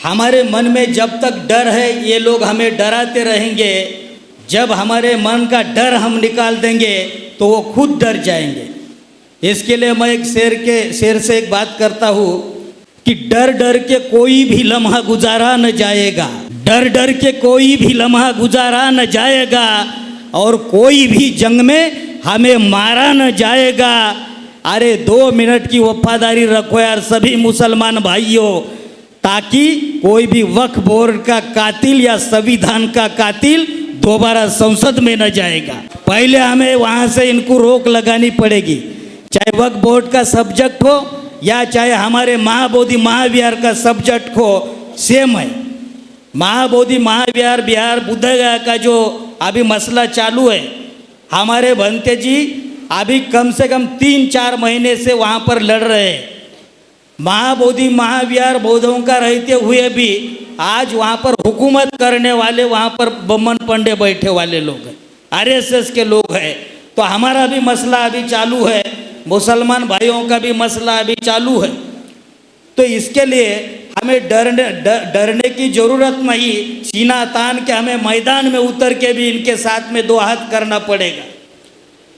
हमारे मन में जब तक डर है ये लोग हमें डराते रहेंगे। जब हमारे मन का डर हम निकाल देंगे तो वो खुद डर जाएंगे। इसके लिए मैं एक शेर से एक बात करता हूँ कि डर डर के कोई भी लम्हा गुजारा न जाएगा, डर डर के कोई भी लम्हा गुजारा न जाएगा, और कोई भी जंग में हमें मारा न जाएगा। अरे 2 मिनट की वफादारी रखो यार सभी मुसलमान भाइयों, ताकि कोई भी वक्फ बोर्ड का कातिल या संविधान का कातिल दोबारा संसद में न जाएगा। पहले हमें वहाँ से इनको रोक लगानी पड़ेगी, चाहे वक्फ बोर्ड का सब्जेक्ट हो या चाहे हमारे महाबोधि महाविहार का सब्जेक्ट हो, सेम है। महाबोधि महाविहार बिहार बुद्धगया का जो अभी मसला चालू है, हमारे भंते जी अभी कम से कम 3-4 महीने से वहाँ पर लड़ रहे हैं। महाबोधि महाविहार बौद्धों का रहते हुए भी आज वहाँ पर हुकूमत करने वाले वहाँ पर बम्मन पंडे बैठे वाले लोग हैं, आरएसएस के लोग हैं। तो हमारा भी मसला अभी चालू है, मुसलमान भाइयों का भी मसला अभी चालू है। तो इसके लिए हमें डरने की ज़रूरत नहीं, सीना तान के हमें मैदान में उतर के भी इनके साथ में 2 हाथ करना पड़ेगा।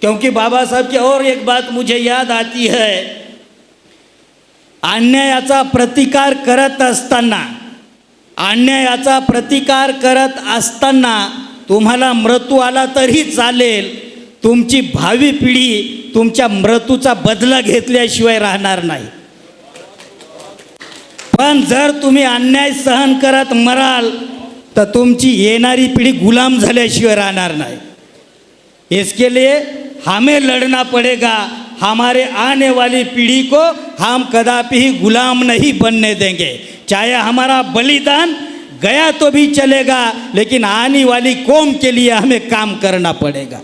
क्योंकि बाबा साहब की और एक बात मुझे याद आती है, अन्यायाचा प्रतिकार करत असताना, अन्यायाचा प्रतिकार करत असताना तुम्हाला मृत्यू आला तरी चालेल, तुमची भावी पिढी तुमच्या मृत्यूचा बदला घेतल्याशिवाय राहणार नाही। पण जर तुम्ही अन्याय सहन करत मराल तर तुमची येणारी पिढी गुलाम झाल्याशिवाय राहणार नाही। इसके लिए हमें लड़ना पड़ेगा, हमारे आने वाली पीढ़ी को हम कदापि ही गुलाम नहीं बनने देंगे। चाहे हमारा बलिदान गया तो भी चलेगा, लेकिन आने वाली कौम के लिए हमें काम करना पड़ेगा।